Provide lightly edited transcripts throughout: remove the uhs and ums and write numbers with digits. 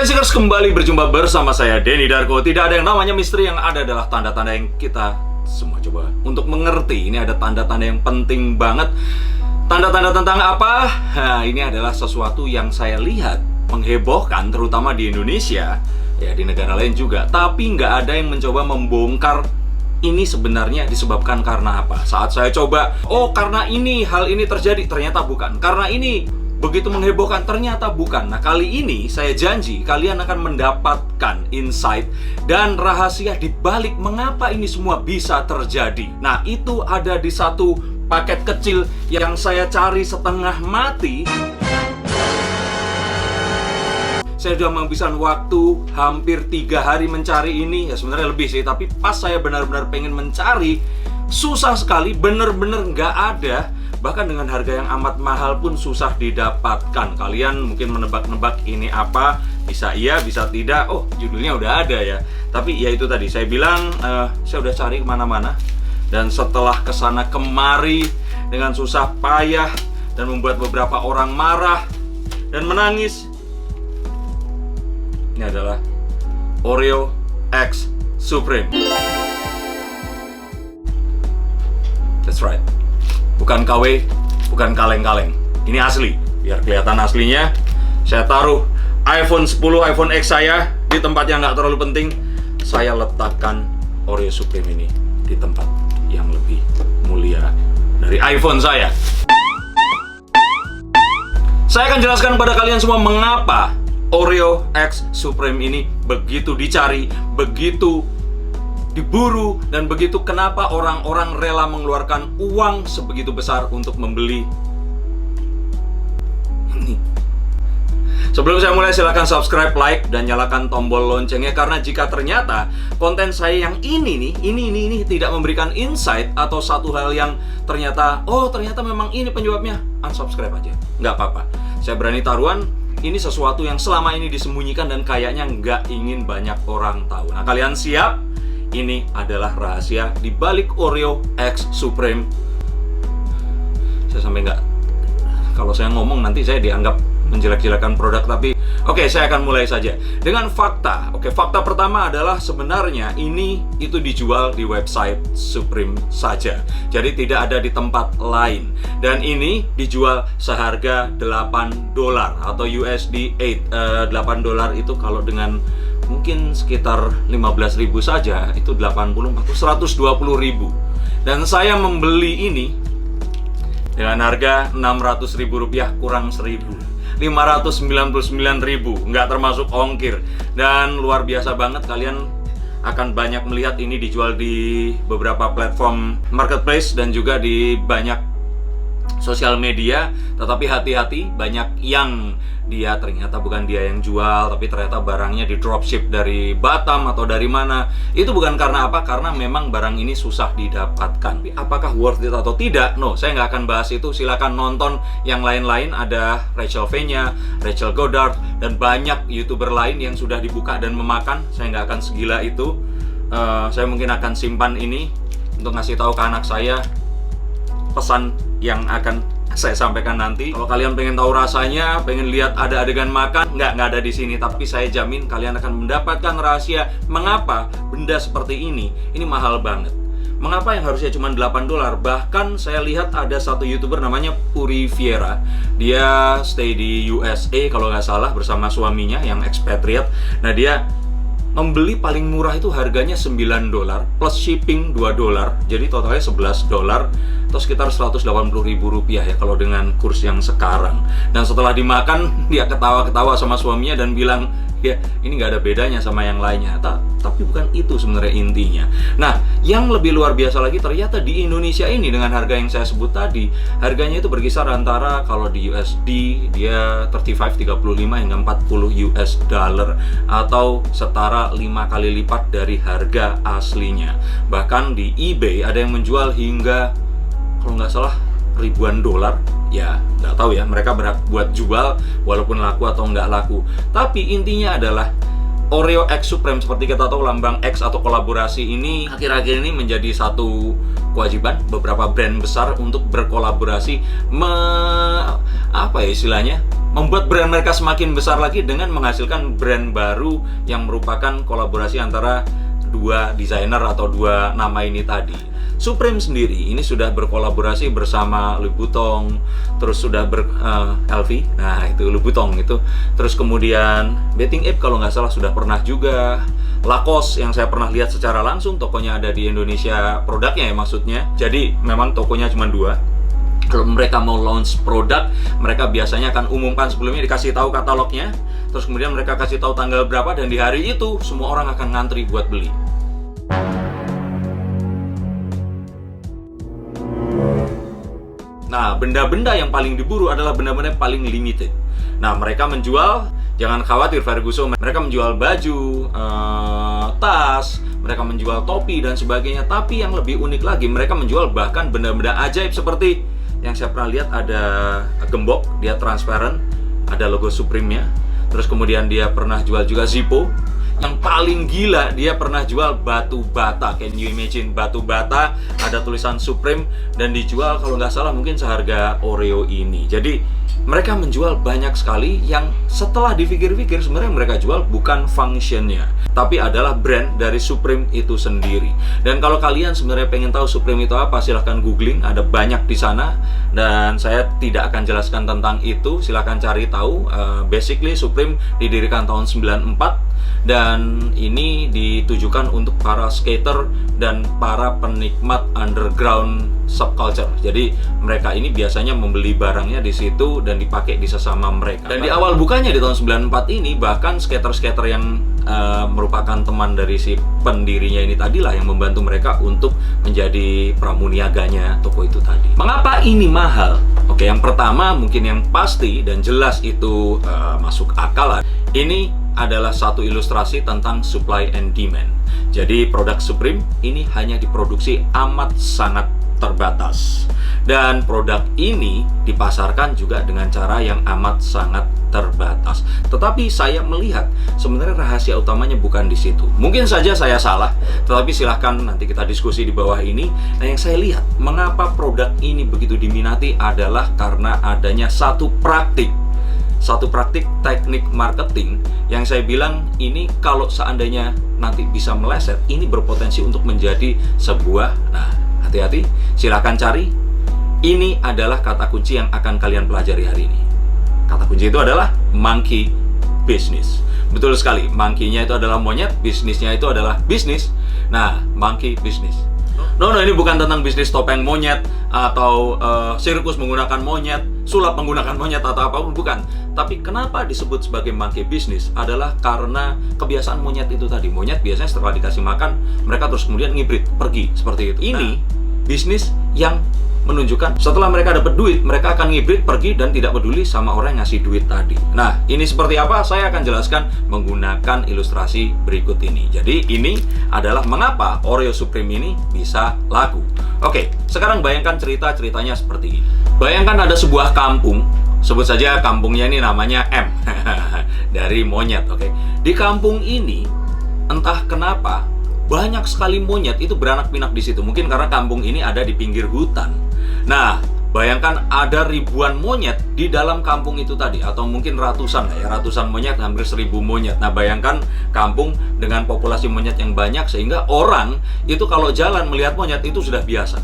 Seekers, kembali berjumpa bersama saya Denny Darko. Tidak ada yang namanya misteri, yang ada adalah tanda-tanda yang kita semua coba untuk mengerti. Ini ada tanda-tanda yang penting banget. Tanda-tanda tentang apa? Nah, ini adalah sesuatu yang saya lihat menghebohkan, terutama di Indonesia, ya di negara lain juga. Tapi nggak ada yang mencoba membongkar ini sebenarnya disebabkan karena apa. Saat saya coba, oh karena ini, hal ini terjadi, ternyata bukan. Karena ini begitu menghebohkan, ternyata bukan. Nah, kali ini saya janji kalian akan mendapatkan insight dan rahasia di balik mengapa ini semua bisa terjadi. Nah, itu ada di satu paket kecil yang saya cari setengah mati. Saya sudah menghabiskan waktu hampir 3 hari mencari ini. Ya sebenarnya lebih sih, tapi pas saya benar-benar pengen mencari, susah sekali, bener-bener nggak ada. Bahkan dengan harga yang amat mahal pun susah didapatkan. Kalian mungkin menebak-nebak ini apa, bisa iya, bisa tidak. Oh, judulnya udah ada ya. Tapi ya itu tadi, saya bilang saya udah cari kemana-mana. Dan setelah kesana kemari dengan susah payah dan membuat beberapa orang marah dan menangis, ini adalah Oreo X Supreme. That's right. Bukan KW, bukan kaleng-kaleng. Ini asli. Biar kelihatan aslinya, saya taruh iPhone 10, iPhone X saya di tempat yang nggak terlalu penting. Saya letakkan Oreo Supreme ini di tempat yang lebih mulia dari iPhone saya. Saya akan jelaskan kepada kalian semua mengapa Oreo X Supreme ini begitu dicari, begitu diburu, dan begitu kenapa orang-orang rela mengeluarkan uang sebegitu besar untuk membeli ini. Sebelum saya mulai, silahkan subscribe, like, dan nyalakan tombol loncengnya. Karena jika ternyata konten saya yang ini tidak memberikan insight atau satu hal yang ternyata, oh ternyata memang ini penyebabnya, unsubscribe aja, nggak apa-apa. Saya berani taruhan, ini sesuatu yang selama ini disembunyikan dan kayaknya nggak ingin banyak orang tahu. Nah, kalian siap? Ini adalah rahasia di balik Oreo X Supreme. Saya sampai nggak, kalau saya ngomong nanti saya dianggap menjelek-jelekan produk, tapi oke, saya akan mulai saja dengan fakta. Oke, fakta pertama adalah sebenarnya itu dijual di website Supreme saja. Jadi tidak ada di tempat lain. Dan ini dijual seharga $8 atau USD 8 $8 itu kalau dengan mungkin sekitar 15.000 saja, itu 80, 120.000. Dan saya membeli ini dengan harga Rp600.000 kurang 1.000, 599.000, nggak termasuk ongkir. Dan luar biasa banget, kalian akan banyak melihat ini dijual di beberapa platform marketplace dan juga di banyak sosial media. Tetapi hati-hati, banyak yang dia ternyata bukan dia yang jual, tapi ternyata barangnya di dropship dari Batam atau dari mana. Itu bukan karena apa, karena memang barang ini susah didapatkan. Apakah worth it atau tidak? No, saya nggak akan bahas itu. Silakan nonton yang lain-lain. Ada Rachel V-nya, Rachel Goddard, dan banyak YouTuber lain yang sudah dibuka dan memakan. Saya nggak akan segila itu. Saya mungkin akan simpan ini untuk ngasih tahu ke anak saya pesan yang akan saya sampaikan nanti. Kalau kalian pengen tahu rasanya, pengen lihat ada adegan makan, nggak ada di sini. Tapi saya jamin kalian akan mendapatkan rahasia mengapa benda seperti ini mahal banget. Mengapa yang harusnya cuma $8? Bahkan saya lihat ada satu YouTuber namanya Puri Vieira. Dia stay di USA kalau nggak salah bersama suaminya yang expatriate. Nah, dia membeli paling murah itu harganya $9 plus shipping $2, jadi totalnya $11 atau sekitar Rp180.000 ya kalau dengan kurs yang sekarang. Dan setelah dimakan, dia ketawa-ketawa sama suaminya dan bilang, ya ini nggak ada bedanya sama yang lainnya. Tapi bukan itu sebenarnya intinya. Nah, yang lebih luar biasa lagi, ternyata di Indonesia ini dengan harga yang saya sebut tadi, harganya itu berkisar antara, kalau di USD dia 35 hingga 40 US dollar, atau setara 5 kali lipat dari harga aslinya. Bahkan di eBay ada yang menjual hingga, kalau nggak salah, ribuan dolar. Ya nggak tahu ya, mereka berhak buat jual walaupun laku atau nggak laku. Tapi intinya adalah Oreo X Supreme, seperti kita tahu lambang X atau kolaborasi ini akhir-akhir ini menjadi satu kewajiban beberapa brand besar untuk berkolaborasi, apa ya istilahnya, membuat brand mereka semakin besar lagi dengan menghasilkan brand baru yang merupakan kolaborasi antara dua desainer atau dua nama ini tadi. Supreme sendiri ini sudah berkolaborasi bersama Louis Vuitton, terus sudah LV, nah itu Louis Vuitton itu, terus kemudian Bathing Ape kalau nggak salah sudah pernah juga, Lacoste yang saya pernah lihat secara langsung, tokonya ada di Indonesia, produknya ya maksudnya. Jadi memang tokonya cuma dua. Kalau mereka mau launch produk, mereka biasanya akan umumkan sebelumnya, dikasih tahu katalognya, terus kemudian mereka kasih tahu tanggal berapa, dan di hari itu semua orang akan ngantri buat beli. Nah, benda-benda yang paling diburu adalah benda-benda yang paling limited. Nah, mereka menjual, jangan khawatir Ferguson, mereka menjual baju, tas, mereka menjual topi dan sebagainya. Tapi yang lebih unik lagi, mereka menjual bahkan benda-benda ajaib seperti yang saya pernah lihat, ada gembok, dia transparent, ada logo Supreme-nya. Terus kemudian dia pernah jual juga Zippo. Yang paling gila, dia pernah jual batu bata. Can you imagine, batu bata ada tulisan Supreme dan dijual kalau nggak salah mungkin seharga Oreo ini. Jadi mereka menjual banyak sekali yang setelah dipikir-pikir sebenarnya mereka jual bukan functionnya, tapi adalah brand dari Supreme itu sendiri. Dan kalau kalian sebenarnya pengen tahu Supreme itu apa, silahkan googling, ada banyak di sana. Dan saya tidak akan jelaskan tentang itu, silahkan cari tahu. Basically Supreme didirikan tahun 94. Dan ini ditujukan untuk para skater dan para penikmat underground subculture. Jadi mereka ini biasanya membeli barangnya di situ dan dipakai di sesama mereka. Dan di awal bukanya di tahun 94 ini, bahkan skater-skater yang merupakan teman dari si pendirinya ini tadilah yang membantu mereka untuk menjadi pramuniaganya toko itu tadi. Mengapa ini mahal? Oke, yang pertama mungkin yang pasti dan jelas itu masuk akal. Ini adalah satu ilustrasi tentang supply and demand. Jadi produk Supreme ini hanya diproduksi amat sangat terbatas. Dan produk ini dipasarkan juga dengan cara yang amat sangat terbatas. Tetapi saya melihat sebenarnya rahasia utamanya bukan di situ. Mungkin saja saya salah, tetapi silahkan nanti kita diskusi di bawah ini. Nah, yang saya lihat mengapa produk ini begitu diminati adalah karena adanya satu praktik teknik marketing yang saya bilang ini kalau seandainya nanti bisa meleset, ini berpotensi untuk menjadi sebuah, nah hati-hati, silakan cari. Ini adalah kata kunci yang akan kalian pelajari hari ini. Kata kunci itu adalah monkey business. Betul sekali, monkey-nya itu adalah monyet, bisnisnya itu adalah bisnis. Nah, monkey business. No, ini bukan tentang bisnis topeng monyet atau sirkus menggunakan monyet, sulap menggunakan monyet atau apapun, bukan. Tapi kenapa disebut sebagai monkey business adalah karena kebiasaan monyet itu tadi. Monyet biasanya setelah dikasih makan, mereka terus kemudian ngibrit, pergi, seperti itu. Ini bisnis yang menunjukkan setelah mereka dapat duit, mereka akan ngibrit, pergi, dan tidak peduli sama orang yang ngasih duit tadi. Nah, ini seperti apa? Saya akan jelaskan menggunakan ilustrasi berikut ini. Jadi, ini adalah mengapa Oreo Supreme ini bisa laku. Oke, sekarang bayangkan ceritanya seperti ini. Bayangkan ada sebuah kampung, sebut saja kampungnya ini namanya M, dari monyet, oke. Di kampung ini, entah kenapa, banyak sekali monyet itu beranak pinak di situ. Mungkin karena kampung ini ada di pinggir hutan. Nah, bayangkan ada ribuan monyet di dalam kampung itu tadi, atau mungkin ratusan monyet, hampir 1000 monyet. Nah, bayangkan kampung dengan populasi monyet yang banyak sehingga orang itu kalau jalan melihat monyet itu sudah biasa.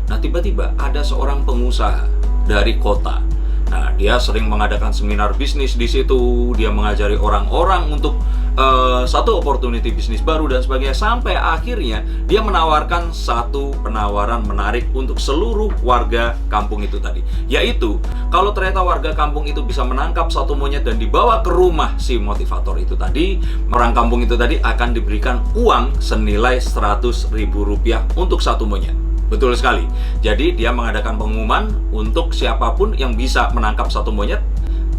Nah, tiba-tiba ada seorang pengusaha dari kota. Nah, dia sering mengadakan seminar bisnis di situ, dia mengajari orang-orang untuk satu opportunity bisnis baru dan sebagainya, sampai akhirnya dia menawarkan satu penawaran menarik untuk seluruh warga kampung itu tadi, yaitu kalau ternyata warga kampung itu bisa menangkap satu monyet dan dibawa ke rumah si motivator itu tadi, orang kampung itu tadi akan diberikan uang senilai Rp100.000 untuk satu monyet. Betul sekali. Jadi dia mengadakan pengumuman untuk siapapun yang bisa menangkap satu monyet,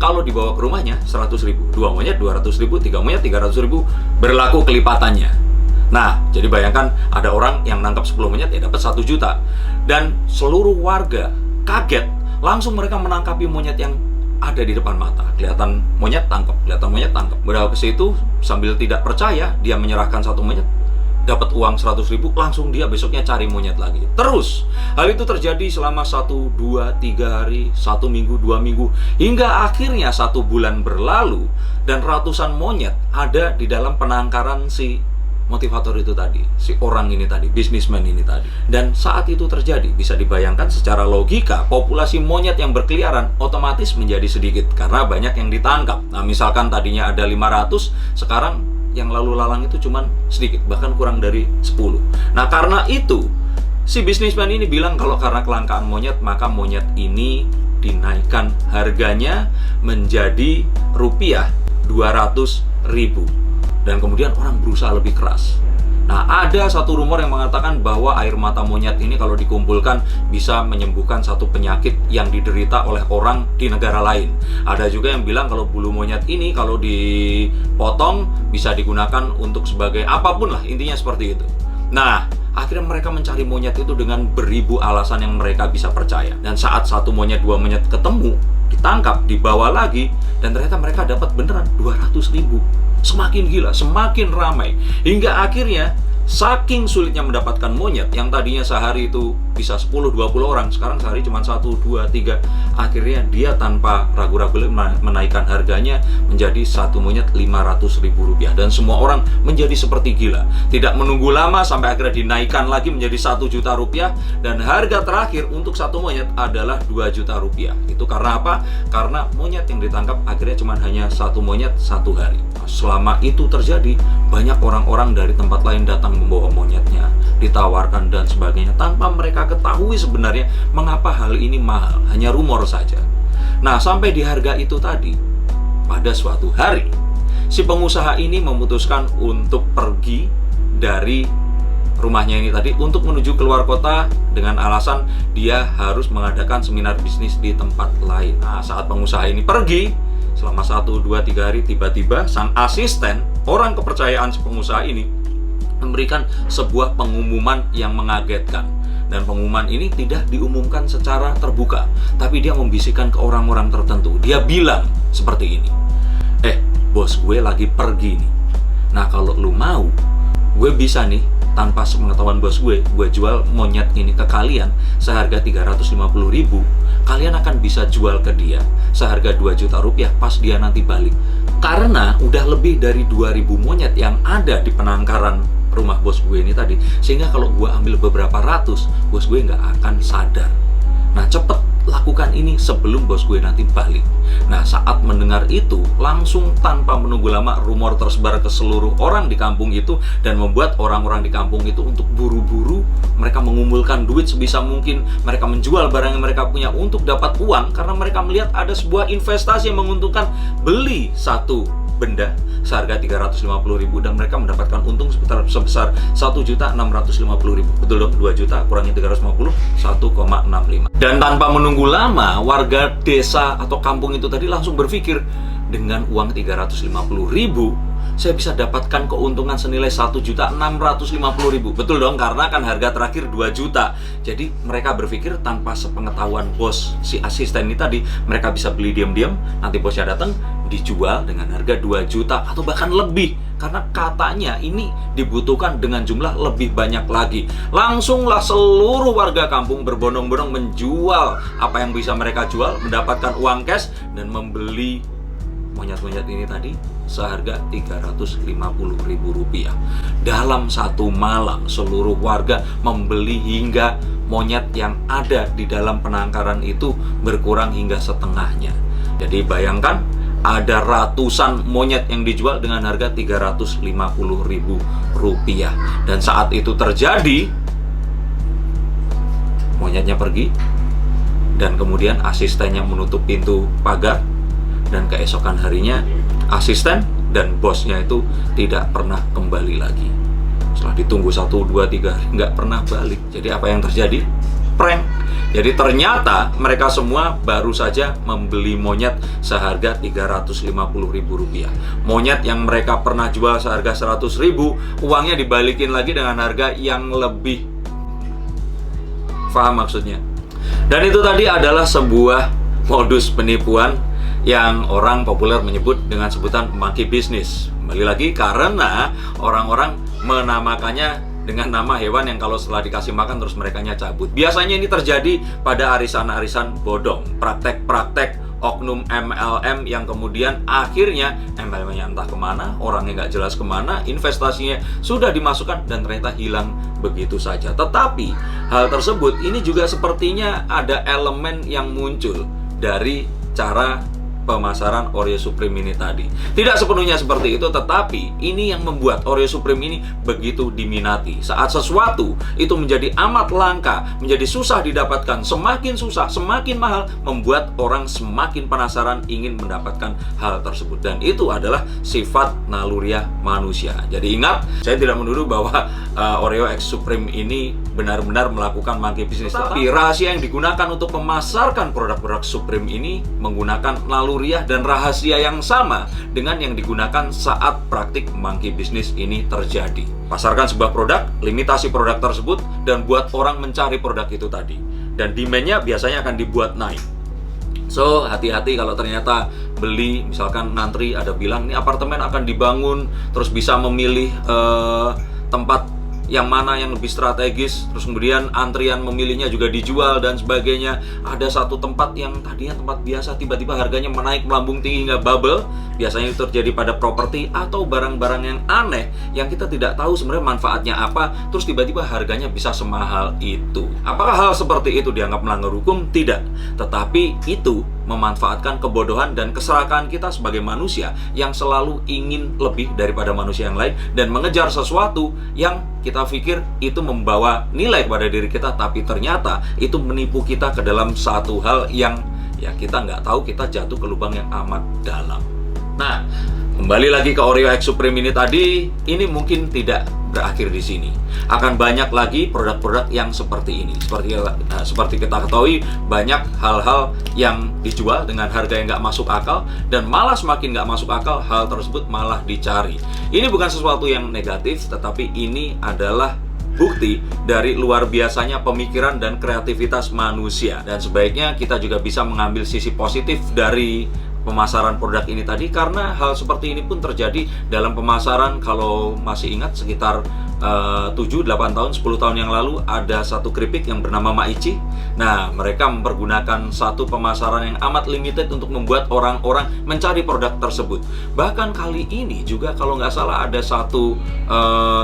kalau dibawa ke rumahnya 100.000, 2 monyet 200.000, 3 monyet 300.000, berlaku kelipatannya. Nah, jadi bayangkan ada orang yang nangkap 10 monyet ya dapat 1 juta. Dan seluruh warga kaget, langsung mereka menangkapi monyet yang ada di depan mata. Kelihatan monyet tangkap, kelihatan monyet tangkap. Berapa ke situ sambil tidak percaya, dia menyerahkan satu monyet dapat uang 100.000, langsung dia besoknya cari monyet lagi. Terus, hal itu terjadi selama 1, 2, 3 hari, 1 minggu, 2 minggu, hingga akhirnya 1 bulan berlalu, dan ratusan monyet ada di dalam penangkaran si motivator itu tadi, si orang ini tadi, bisnismen ini tadi. Dan saat itu terjadi, bisa dibayangkan secara logika, populasi monyet yang berkeliaran otomatis menjadi sedikit karena banyak yang ditangkap. Nah, misalkan tadinya ada 500, sekarang yang lalu lalang itu cuman sedikit, bahkan kurang dari 10. Nah, karena itu si bisnismen ini bilang kalau karena kelangkaan monyet, maka monyet ini dinaikkan harganya menjadi rupiah 200.000. Dan kemudian orang berusaha lebih keras. Nah, ada satu rumor yang mengatakan bahwa air mata monyet ini kalau dikumpulkan bisa menyembuhkan satu penyakit yang diderita oleh orang di negara lain. Ada juga yang bilang kalau bulu monyet ini kalau dipotong bisa digunakan untuk sebagai apapun lah, intinya seperti itu. Nah, akhirnya mereka mencari monyet itu dengan beribu alasan yang mereka bisa percaya. Dan saat 1 monyet, 2 monyet ketemu, ditangkap, dibawa lagi, dan ternyata mereka dapat beneran 200.000. Semakin gila, semakin ramai, hingga akhirnya saking sulitnya mendapatkan monyet yang tadinya sehari itu bisa 10-20 orang, sekarang sehari cuma 1, 2, 3. Akhirnya dia tanpa ragu-ragu menaikkan harganya menjadi 1 monyet 500.000 rupiah. Dan semua orang menjadi seperti gila. Tidak menunggu lama sampai akhirnya dinaikkan lagi menjadi 1 juta rupiah. Dan harga terakhir untuk 1 monyet adalah 2 juta rupiah. Itu karena apa? Karena monyet yang ditangkap akhirnya cuma hanya 1 monyet 1 hari. Selama itu terjadi, banyak orang-orang dari tempat lain datang membawa monyetnya, ditawarkan dan sebagainya, tanpa mereka ketahui sebenarnya mengapa hal ini mahal, hanya rumor saja. Nah, sampai di harga itu tadi, pada suatu hari, si pengusaha ini memutuskan untuk pergi dari rumahnya ini tadi untuk menuju keluar kota dengan alasan dia harus mengadakan seminar bisnis di tempat lain. Nah, saat pengusaha ini pergi, selama 1, 2, 3 hari, tiba-tiba sang asisten, orang kepercayaan si pengusaha ini, memberikan sebuah pengumuman yang mengagetkan. Dan pengumuman ini tidak diumumkan secara terbuka, tapi dia membisikkan ke orang-orang tertentu. Dia bilang seperti ini, bos gue lagi pergi nih. Nah, kalau lu mau, gue bisa nih, tanpa sepengetahuan bos gue jual monyet ini ke kalian seharga 350.000. Kalian akan bisa jual ke dia seharga 2 juta rupiah pas dia nanti balik. Karena udah lebih dari 2.000 monyet yang ada di penangkaran rumah bos gue ini tadi, sehingga kalau gue ambil beberapa ratus, bos gue nggak akan sadar. Nah, cepet lakukan ini sebelum bos gue nanti balik. Nah, saat mendengar itu, langsung tanpa menunggu lama, rumor tersebar ke seluruh orang di kampung itu, dan membuat orang-orang di kampung itu untuk buru-buru mereka mengumpulkan duit sebisa mungkin. Mereka menjual barang yang mereka punya untuk dapat uang, karena mereka melihat ada sebuah investasi yang menguntungkan. Beli satu benda seharga 350.000 dan mereka mendapatkan untung sebesar 1.650.000. Betul dong, 2 juta kurangi 350, 1,65. Dan tanpa menunggu lama, warga desa atau kampung itu tadi langsung berpikir, dengan uang 350.000 saya bisa dapatkan keuntungan senilai 1.650.000. Betul dong, karena kan harga terakhir 2 juta. Jadi mereka berpikir tanpa sepengetahuan bos si asisten ini tadi, mereka bisa beli diam-diam, nanti bosnya datang, dijual dengan harga 2 juta atau bahkan lebih. Karena katanya ini dibutuhkan dengan jumlah lebih banyak lagi. Langsunglah seluruh warga kampung berbondong-bondong menjual apa yang bisa mereka jual, mendapatkan uang cash dan membeli monyet-monyet ini tadi seharga 350.000 rupiah. Dalam satu malam, seluruh warga membeli hingga monyet yang ada di dalam penangkaran itu berkurang hingga setengahnya. Jadi bayangkan, ada ratusan monyet yang dijual dengan harga 350.000 rupiah. Dan saat itu terjadi, monyetnya pergi, dan kemudian asistennya menutup pintu pagar, dan keesokan harinya asisten dan bosnya itu tidak pernah kembali lagi. Setelah ditunggu 1, 2, 3 hari nggak pernah balik. Jadi apa yang terjadi? Prank. Jadi ternyata mereka semua baru saja membeli monyet seharga 350.000 rupiah. Monyet yang mereka pernah jual seharga 100.000, uangnya dibalikin lagi dengan harga yang lebih. Paham maksudnya? Dan itu tadi adalah sebuah modus penipuan yang orang populer menyebut dengan sebutan monkey business. Kembali lagi, karena orang-orang menamakannya dengan nama hewan yang kalau setelah dikasih makan terus merekanya cabut. Biasanya ini terjadi pada arisan-arisan bodong, praktek-praktek oknum MLM yang kemudian akhirnya MLM-nya entah kemana, orangnya nggak jelas kemana, investasinya sudah dimasukkan dan ternyata hilang begitu saja. Tetapi hal tersebut ini juga sepertinya ada elemen yang muncul dari cara pemasaran Oreo Supreme ini tadi. Tidak sepenuhnya seperti itu, tetapi ini yang membuat Oreo Supreme ini begitu diminati. Saat sesuatu itu menjadi amat langka, menjadi susah didapatkan, semakin susah, semakin mahal, membuat orang semakin penasaran ingin mendapatkan hal tersebut. Dan itu adalah sifat naluriah manusia. Jadi ingat, saya tidak menuduh bahwa Oreo X Supreme ini benar-benar melakukan monkey business. Tapi rahasia yang digunakan untuk memasarkan produk-produk Supreme ini menggunakan naluriah dan rahasia yang sama dengan yang digunakan saat praktik monkey business ini terjadi. Pasarkan sebuah produk, limitasi produk tersebut, dan buat orang mencari produk itu tadi. Dan demand-nya biasanya akan dibuat naik. So, hati-hati kalau ternyata beli, misalkan ngantri, ada bilang ini apartemen akan dibangun, terus bisa memilih tempat yang mana yang lebih strategis, terus kemudian antrian memilihnya juga dijual dan sebagainya. Ada satu tempat yang tadinya tempat biasa, tiba-tiba harganya menaik melambung tinggi hingga bubble. Biasanya itu terjadi pada properti atau barang-barang yang aneh yang kita tidak tahu sebenarnya manfaatnya apa, terus tiba-tiba harganya bisa semahal itu. Apakah hal seperti itu dianggap melanggar hukum? Tidak. Tetapi itu memanfaatkan kebodohan dan keserakahan kita sebagai manusia yang selalu ingin lebih daripada manusia yang lain dan mengejar sesuatu yang kita pikir itu membawa nilai kepada diri kita, tapi ternyata itu menipu kita ke dalam satu hal yang ya kita nggak tahu, kita jatuh ke lubang yang amat dalam. Nah, kembali lagi ke Oreo X Supreme ini tadi, ini mungkin tidak berakhir di sini. Akan banyak lagi produk-produk yang seperti ini. Seperti kita ketahui, banyak hal-hal yang dijual dengan harga yang nggak masuk akal, dan malah semakin nggak masuk akal, hal tersebut malah dicari. Ini bukan sesuatu yang negatif, tetapi ini adalah bukti dari luar biasanya pemikiran dan kreativitas manusia. Dan sebaiknya kita juga bisa mengambil sisi positif dari pemasaran produk ini tadi, karena hal seperti ini pun terjadi dalam pemasaran. Kalau masih ingat, sekitar 7, 8 tahun, 10 tahun yang lalu ada satu keripik yang bernama Maichi. Nah, mereka mempergunakan satu pemasaran yang amat limited untuk membuat orang-orang mencari produk tersebut. Bahkan kali ini juga kalau nggak salah ada satu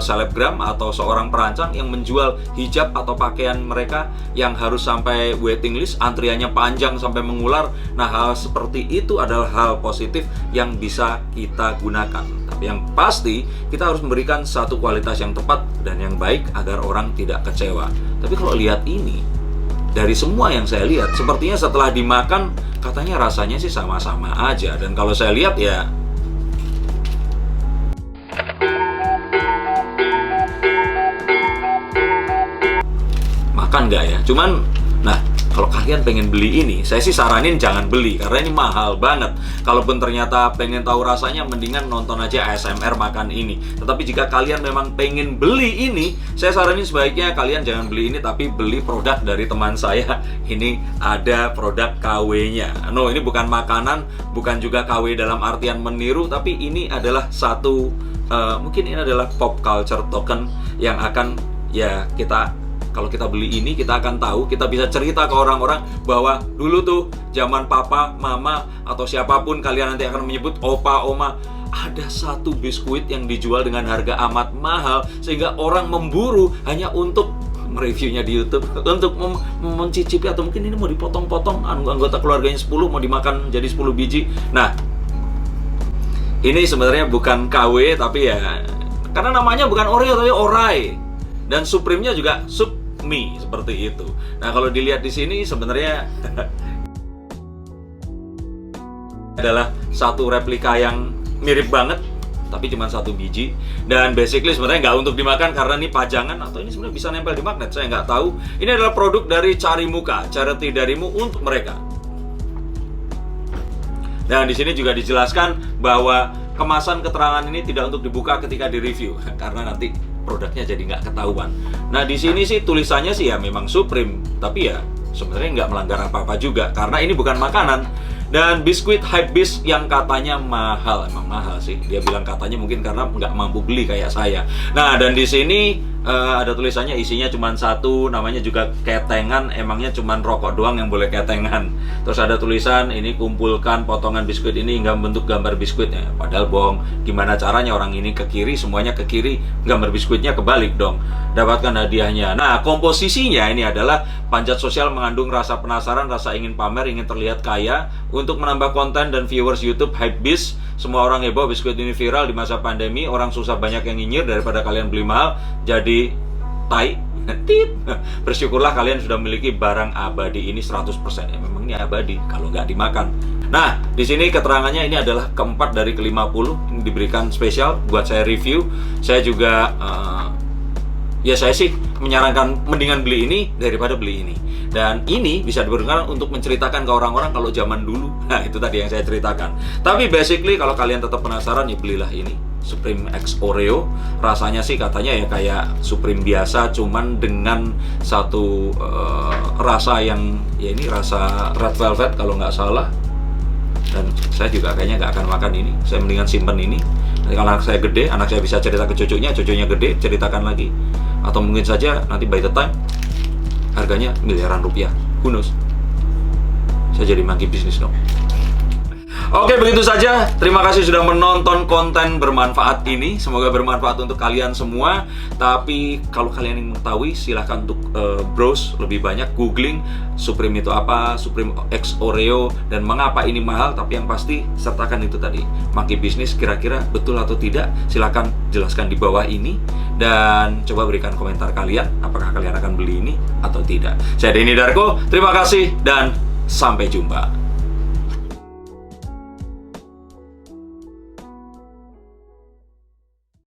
selebgram atau seorang perancang yang menjual hijab atau pakaian mereka yang harus sampai waiting list, antriannya panjang sampai mengular. Nah, hal seperti itu adalah hal positif yang bisa kita gunakan. Tapi yang pasti kita harus memberikan satu kualitas yang tepat dan yang baik agar orang tidak kecewa. Tapi kalau lihat ini, dari semua yang saya lihat, sepertinya setelah dimakan katanya rasanya sih sama-sama aja. Dan kalau saya lihat ya, makan nggak ya? Cuman, nah, kalau kalian pengen beli ini, saya sih saranin jangan beli karena ini mahal banget. Kalaupun ternyata pengen tahu rasanya, mendingan nonton aja ASMR makan ini. Tetapi jika kalian memang pengen beli ini, saya saranin sebaiknya kalian jangan beli ini, tapi beli produk dari teman saya. Ini ada produk KW-nya. No, ini bukan makanan, bukan juga KW dalam artian meniru, tapi ini adalah satu, mungkin ini adalah pop culture token yang akan ya kita, kalau kita beli ini, kita akan tahu, kita bisa cerita ke orang-orang bahwa dulu tuh zaman papa, mama, atau siapapun kalian nanti akan menyebut opa, oma, ada satu biskuit yang dijual dengan harga amat mahal sehingga orang memburu hanya untuk mereviewnya di YouTube, untuk mencicipi, atau mungkin ini mau dipotong-potong, anggota keluarganya 10 mau dimakan jadi 10 biji. Nah, ini sebenarnya bukan KW, tapi ya karena namanya bukan Oreo tapi Orai, dan Supreme-nya juga Supmi, seperti itu. Nah, kalau dilihat di sini sebenarnya adalah satu replika yang mirip banget, tapi cuma satu biji. Dan basically sebenarnya nggak untuk dimakan karena ini pajangan, atau ini sebenarnya bisa nempel di magnet, saya nggak tahu. Ini adalah produk dari Carimuka, charity darimu untuk mereka. Dan di sini juga dijelaskan bahwa kemasan keterangan ini tidak untuk dibuka ketika direview karena nanti produknya jadi nggak ketahuan. Nah, di sini sih tulisannya sih ya memang Supreme, tapi ya sebenarnya nggak melanggar apa-apa juga, karena ini bukan makanan. Dan biskuit Hypebeast yang katanya mahal, emang mahal sih. Dia bilang katanya mungkin karena nggak mampu beli kayak saya. Nah, dan di sini ada tulisannya isinya cuma satu, namanya juga ketengan. Emangnya cuma rokok doang yang boleh ketengan. Terus ada tulisan ini kumpulkan potongan biskuit ini hingga bentuk gambar biskuitnya. Padahal bohong. Gimana caranya orang ini ke kiri, semuanya ke kiri, gambar biskuitnya kebalik dong. Dapatkan hadiahnya. Nah, komposisinya ini adalah panjat sosial mengandung rasa penasaran, rasa ingin pamer, ingin terlihat kaya, untuk menambah konten dan viewers YouTube Hypebeast. Semua orang heboh biskuit ini viral di masa pandemi. Orang susah banyak yang nyinyir daripada kalian beli mahal jadi tai. Bersyukurlah kalian sudah memiliki barang abadi ini 100%. Ya, memang ini abadi kalau nggak dimakan. Nah, di sini keterangannya ini adalah keempat dari ke-50. Ini diberikan spesial buat saya review. Saya juga ya saya sih menyarankan mendingan beli ini daripada beli ini. Dan ini bisa digunakan untuk menceritakan ke orang-orang kalau zaman dulu. Nah, itu tadi yang saya ceritakan. Tapi basically kalau kalian tetap penasaran, ya belilah ini Supreme X Oreo. Rasanya sih katanya ya kayak Supreme biasa, cuman dengan satu rasa yang ya ini rasa red velvet kalau nggak salah. Dan saya juga kayaknya nggak akan makan ini. Saya mendingan simpen ini. Nanti kalau anak saya gede, anak saya bisa cerita ke cucunya, cucunya gede, ceritakan lagi. Atau mungkin saja nanti by the time harganya miliaran rupiah. Who knows? Saya jadi monkey bisnis dong. Oke, begitu saja. Terima kasih sudah menonton konten bermanfaat ini. Semoga bermanfaat untuk kalian semua. Tapi kalau kalian ingin mengetahui, silahkan untuk browse lebih banyak, googling Supreme itu apa, Supreme X Oreo, dan mengapa ini mahal. Tapi yang pasti sertakan itu tadi, monkey bisnis kira-kira betul atau tidak. Silahkan jelaskan di bawah ini. Dan coba berikan komentar kalian, apakah kalian akan beli ini atau tidak. Saya Denny Darko, terima kasih dan sampai jumpa.